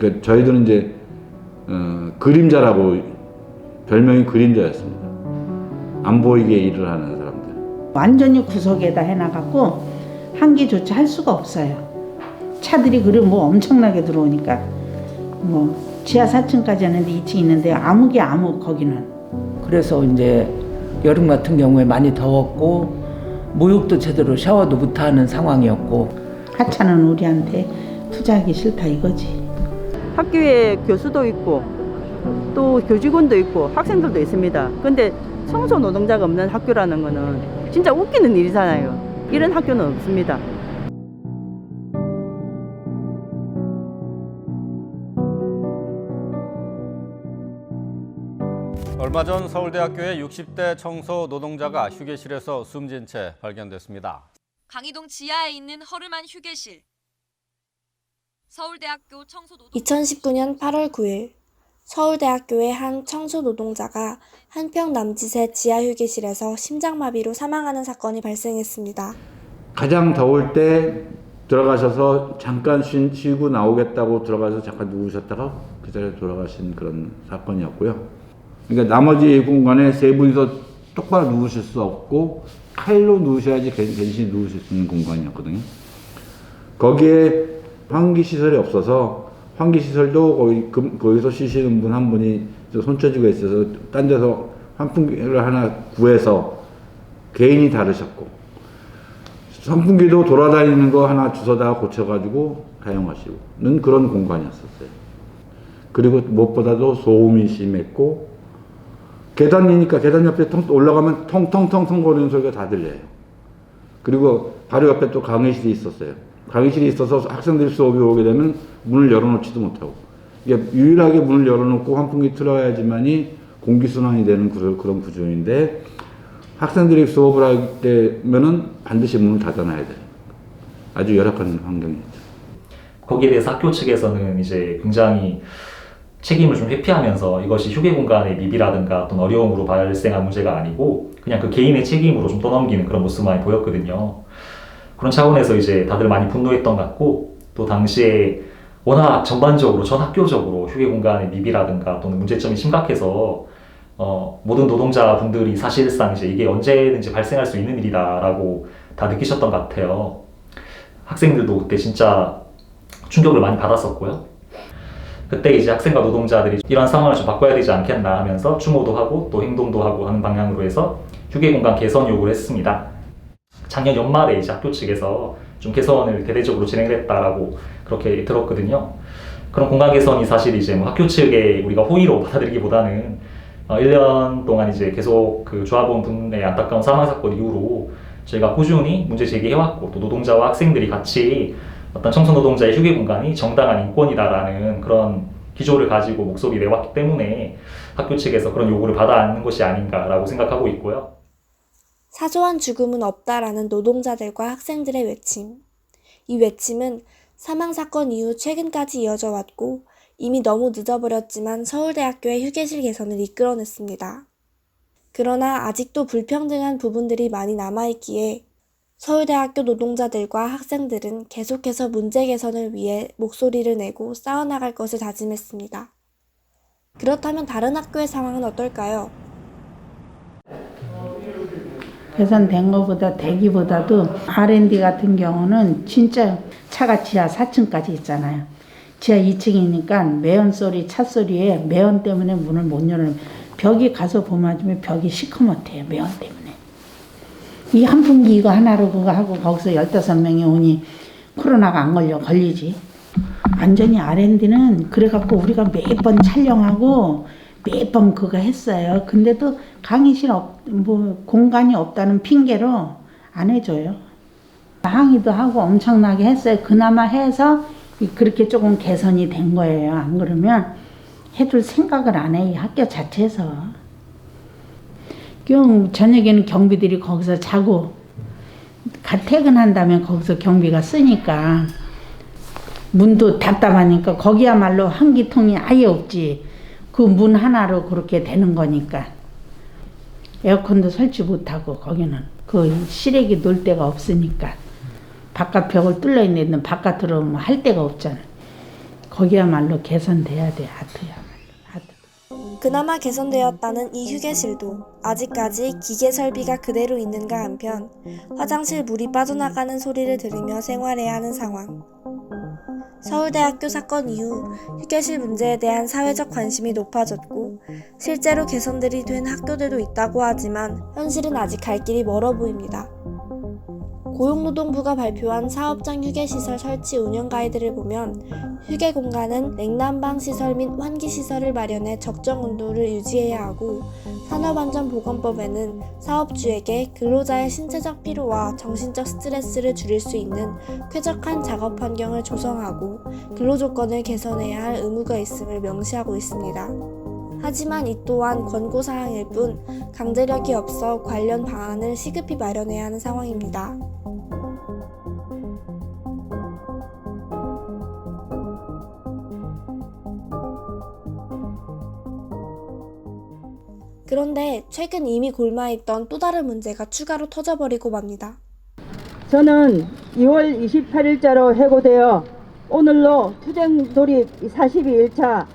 그러니까 저희들은 이제 그림자라고 별명이 그림자였습니다. 안 보이게 일을 하는 사람들. 완전히 구석에다 해놔갖고 환기조차 할 수가 없어요. 차들이 그래 뭐 엄청나게 들어오니까 뭐 지하 4층까지 하는데 2층 있는데 암흑이 암흑 거기는. 그래서 이제 여름 같은 경우에 많이 더웠고 목욕도 제대로 샤워도 못하는 상황이었고 하찮은 우리한테 투자하기 싫다 이거지. 학교에 교수도 있고 또 교직원도 있고 학생들도 있습니다. 근데 청소 노동자가 없는 학교라는 거는 진짜 웃기는 일이잖아요. 이런 학교는 없습니다. 얼마 전 서울대학교의 60대 청소 노동자가 휴게실에서 숨진 채 발견됐습니다. 강의동 지하에 있는 허름한 휴게실. 서울대학교 청소노동 2019년 8월 9일 서울대학교의 한 청소노동자가 한평 남짓의 지하 휴게실에서 심장마비로 사망하는 사건이 발생했습니다. 가장 더울 때 들어가셔서 잠깐 쉬고 나오겠다고 들어가서 잠깐 누우셨다가 그 자리에 돌아가신 그런 사건이었고요. 그러니까 나머지 공간에 세 분이서 똑바로 누우실 수 없고 칼로 누우셔야지 괜히 누우실 수 있는 공간이었거든요. 거기에 환기시설이 없어서 환기시설도 거기서 쉬시는 분 한 분이 손처지가 있어서 딴 데서 환풍기를 하나 구해서 개인이 다루셨고 선풍기도 돌아다니는 거 하나 주워다 고쳐가지고 사용하시고는 그런 공간이었었어요. 그리고 무엇보다도 소음이 심했고 계단이니까 계단 옆에 올라가면 통통통통 거리는 소리가 다 들려요. 그리고 바로 옆에 또 강의실이 있었어요. 강의실이 있어서 학생들이 수업이 오게 되면 문을 열어놓지도 못하고 이게 유일하게 문을 열어놓고 환풍기 틀어야지만이 공기순환이 되는 그런 구조인데 학생들이 수업을 할 때면은 반드시 문을 닫아놔야 돼요. 아주 열악한 환경이었죠. 거기에 대해서 학교 측에서는 이제 굉장히 책임을 좀 회피하면서 이것이 휴게 공간의 미비라든가 또는 어려움으로 발생한 문제가 아니고 그냥 그 개인의 책임으로 좀 떠넘기는 그런 모습만 보였거든요. 그런 차원에서 이제 다들 많이 분노했던 것 같고 또 당시에 워낙 전반적으로 전 학교적으로 휴게 공간의 미비라든가 또는 문제점이 심각해서 모든 노동자분들이 사실상 이제 이게 언제든지 발생할 수 있는 일이다라고 다 느끼셨던 것 같아요. 학생들도 그때 진짜 충격을 많이 받았었고요. 그때 이제 학생과 노동자들이 이러한 상황을 좀 바꿔야 되지 않겠나 하면서 추모도 하고 또 행동도 하고 하는 방향으로 해서 휴게 공간 개선 요구를 했습니다. 작년 연말에 이제 학교 측에서 좀 개선을 대대적으로 진행을 했다라고 그렇게 들었거든요. 그런 공간 개선이 사실 이제 뭐 학교 측에 우리가 호의로 받아들이기보다는 1년 동안 이제 계속 그 조합원 분의 안타까운 사망 사건 이후로 저희가 꾸준히 문제 제기해왔고 또 노동자와 학생들이 같이 어떤 청소노동자의 휴게 공간이 정당한 인권이다라는 그런 기조를 가지고 목소리 내왔기 때문에 학교 측에서 그런 요구를 받아안는 것이 아닌가라고 생각하고 있고요. 사소한 죽음은 없다라는 노동자들과 학생들의 외침. 이 외침은 사망 사건 이후 최근까지 이어져 왔고 이미 너무 늦어버렸지만 서울대학교의 휴게실 개선을 이끌어냈습니다. 그러나 아직도 불평등한 부분들이 많이 남아있기에 서울대학교 노동자들과 학생들은 계속해서 문제 개선을 위해 목소리를 내고 싸워나갈 것을 다짐했습니다. 그렇다면 다른 학교의 상황은 어떨까요? 개선된 것보다 되기보다도 R&D 같은 경우는 진짜 차가 지하 4층까지 있잖아요. 지하 2층이니까 매연 소리, 차 소리에 매연 때문에 문을 못 열어요. 벽이 가서 보면 벽이 시커멓대요. 매연 때문에. 이 환풍기 이거 하나로 그거 하고 거기서 15명이 오니 코로나가 안 걸리지. 완전히 R&D는 그래갖고 우리가 매번 촬영하고 매번 그거 했어요. 근데도 강의실 공간이 없다는 핑계로 안 해줘요. 항의도 하고 엄청나게 했어요. 그나마 해서 그렇게 조금 개선이 된 거예요. 안 그러면 해둘 생각을 안 해, 이 학교 자체에서. 저녁에는 경비들이 거기서 자고 퇴근한다면 거기서 경비가 쓰니까 문도 답답하니까 거기야말로 환기통이 아예 없지. 그 문 하나로 그렇게 되는 거니까. 에어컨도 설치 못하고 거기는 그 시래기 놀 데가 없으니까 바깥 벽을 뚫려 있는 데는 바깥으로 할 데가 없잖아. 거기야말로 개선돼야 돼. 하트야말로. 하트. 그나마 개선되었다는 이 휴게실도 아직까지 기계 설비가 그대로 있는가 한편 화장실 물이 빠져나가는 소리를 들으며 생활해야 하는 상황. 서울대학교 사건 이후 휴게실 문제에 대한 사회적 관심이 높아졌고 실제로 개선들이 된 학교들도 있다고 하지만 현실은 아직 갈 길이 멀어 보입니다. 고용노동부가 발표한 사업장 휴게시설 설치 운영 가이드를 보면 휴게 공간은 냉난방 시설 및 환기 시설을 마련해 적정 온도를 유지해야 하고 산업안전보건법에는 사업주에게 근로자의 신체적 피로와 정신적 스트레스를 줄일 수 있는 쾌적한 작업 환경을 조성하고 근로조건을 개선해야 할 의무가 있음을 명시하고 있습니다. 하지만 이 또한 권고사항일 뿐 강제력이 없어 관련 방안을 시급히 마련해야 하는 상황입니다. 그런데 최근 이미 골마있던 또 다른 문제가 추가로 터져버리고 맙니다. 저는 2월 28일자로 해고되어 오늘로 투쟁 돌입 42일차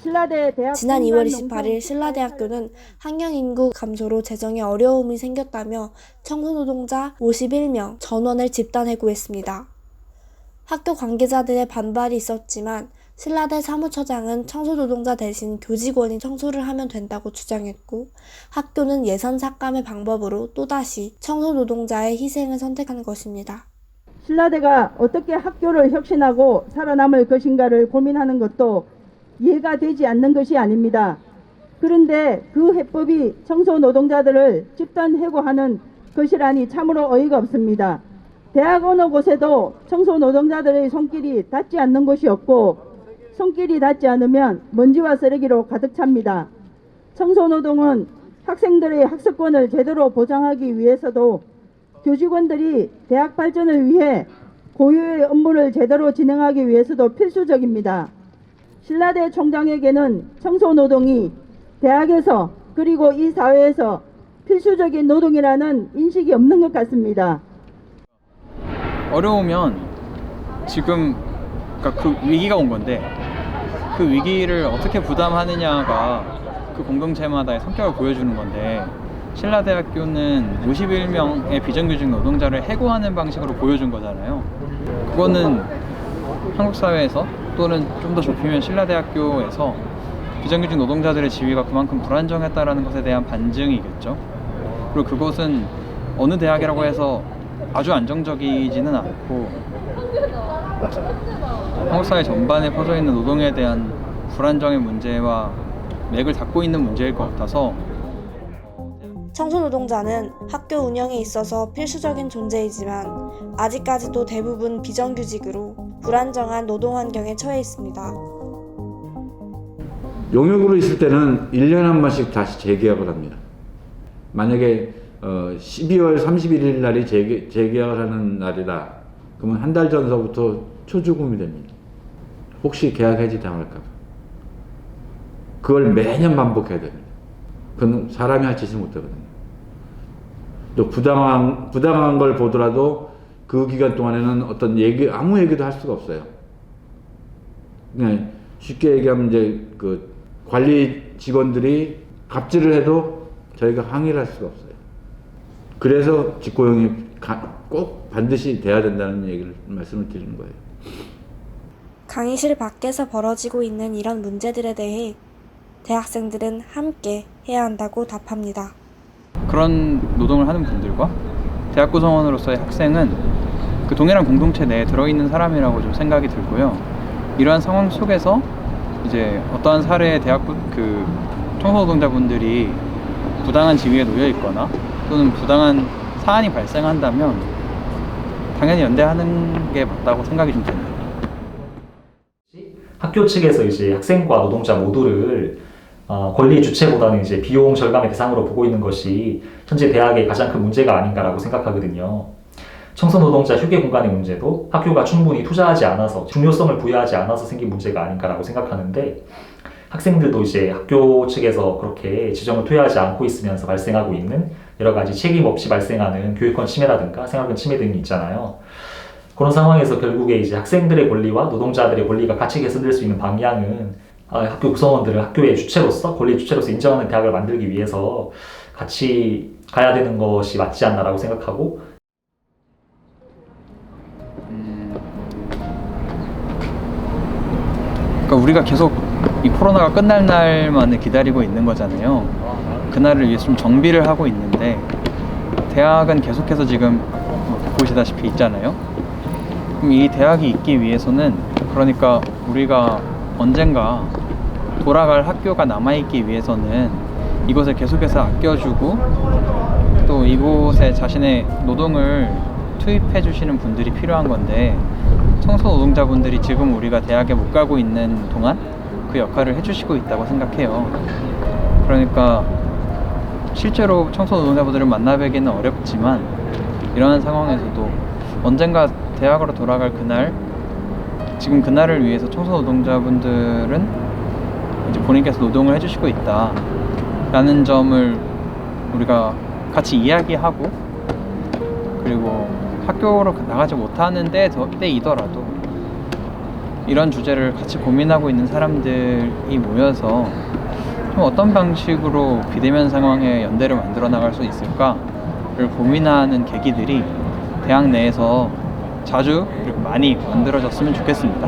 신라대 대학 지난 2월 28일 신라대학교는 학령인구 감소로 재정에 어려움이 생겼다며 청소노동자 51명 전원을 집단 해고했습니다. 학교 관계자들의 반발이 있었지만 신라대 사무처장은 청소노동자 대신 교직원이 청소를 하면 된다고 주장했고 학교는 예산 삭감의 방법으로 또다시 청소노동자의 희생을 선택한 것입니다. 신라대가 어떻게 학교를 혁신하고 살아남을 것인가를 고민하는 것도 이해가 되지 않는 것이 아닙니다. 그런데 그 해법이 청소노동자들을 집단 해고하는 것이라니 참으로 어이가 없습니다. 대학 어느 곳에도 청소노동자들의 손길이 닿지 않는 곳이 없고 손길이 닿지 않으면 먼지와 쓰레기로 가득 찹니다. 청소노동은 학생들의 학습권을 제대로 보장하기 위해서도 교직원들이 대학 발전을 위해 고유의 업무를 제대로 진행하기 위해서도 필수적입니다. 신라대 총장에게는 청소노동이 대학에서 그리고 이 사회에서 필수적인 노동이라는 인식이 없는 것 같습니다. 어려우면 지금 그러니까 그 위기가 온 건데 그 위기를 어떻게 부담하느냐가 그 공동체마다의 성격을 보여주는 건데 신라대학교는 51명의 비정규직 노동자를 해고하는 방식으로 보여준 거잖아요. 그거는 한국 사회에서 또는 좀 더 좁히면 신라대학교에서 비정규직 노동자들의 지위가 그만큼 불안정했다라는 것에 대한 반증이겠죠. 그리고 그것은 어느 대학이라고 해서 아주 안정적이지는 않고 한국 사회 전반에 퍼져 있는 노동에 대한 불안정의 문제와 맥을 닫고 있는 문제일 것 같아서 청소노동자는 학교 운영에 있어서 필수적인 존재이지만 아직까지도 대부분 비정규직으로 불안정한 노동 환경에 처해 있습니다. 용역으로 있을 때는 1년에 한 번씩 다시 재계약을 합니다. 만약에 12월 31일 날이 재계약을 하는 날이다. 그러면 한 달 전서부터 초주금이 됩니다. 혹시 계약 해지 당할까 봐. 그걸 매년 반복해야 됩니다. 그건 사람이 할 짓을 못 하거든요. 또 부당한 걸 보더라도 그 기간 동안에는 어떤 아무 얘기도 할 수가 없어요. 그냥 쉽게 얘기하면 이제 그 관리 직원들이 갑질을 해도 저희가 항의를 할 수가 없어요. 그래서 직고용이 꼭 반드시 돼야 된다는 얘기를 말씀을 드리는 거예요. 강의실 밖에서 벌어지고 있는 이런 문제들에 대해 대학생들은 함께 해야 한다고 답합니다. 그런 노동을 하는 분들과 대학 구성원으로서의 학생은 그 동일한 공동체 내에 들어있는 사람이라고 좀 생각이 들고요. 이러한 상황 속에서 이제 어떠한 사례의 그 청소노동자분들이 부당한 지위에 놓여 있거나 또는 부당한 사안이 발생한다면 당연히 연대하는 게 맞다고 생각이 좀 듭니다. 학교 측에서 이제 학생과 노동자 모두를 권리 주체보다는 이제 비용 절감의 대상으로 보고 있는 것이 현재 대학의 가장 큰 문제가 아닌가라고 생각하거든요. 청소노동자 휴게 공간의 문제도 학교가 충분히 투자하지 않아서 중요성을 부여하지 않아서 생긴 문제가 아닌가라고 생각하는데 학생들도 이제 학교 측에서 그렇게 지정을 투여하지 않고 있으면서 발생하고 있는 여러 가지 책임 없이 발생하는 교육권 침해라든가 생활권 침해 등이 있잖아요. 그런 상황에서 결국에 이제 학생들의 권리와 노동자들의 권리가 같이 개선될 수 있는 방향은 학교 구성원들을 학교의 주체로서, 권리 주체로서 인정하는 대학을 만들기 위해서 같이 가야 되는 것이 맞지 않나라고 생각하고, 그러니까 우리가 계속 이 코로나가 끝날 날만을 기다리고 있는 거잖아요. 그날을 위해서 좀 정비를 하고 있는데 대학은 계속해서 지금 보시다시피 있잖아요. 그럼 이 대학이 있기 위해서는, 그러니까 우리가 언젠가 돌아갈 학교가 남아있기 위해서는 이곳을 계속해서 아껴주고 또 이곳에 자신의 노동을 투입해 주시는 분들이 필요한 건데, 청소 노동자분들이 지금 우리가 대학에 못 가고 있는 동안 그 역할을 해주시고 있다고 생각해요. 그러니까 실제로 청소 노동자분들을 만나뵈기는 어렵지만 이러한 상황에서도 언젠가 대학으로 돌아갈 그날, 지금 그날을 위해서 청소 노동자분들은 이제 본인께서 노동을 해주시고 있다 라는 점을 우리가 같이 이야기하고, 그리고 학교로 나가지 못하는 때이더라도 이런 주제를 같이 고민하고 있는 사람들이 모여서 좀 어떤 방식으로 비대면 상황에 연대를 만들어 나갈 수 있을까를 고민하는 계기들이 대학 내에서 자주 그리고 많이 만들어졌으면 좋겠습니다.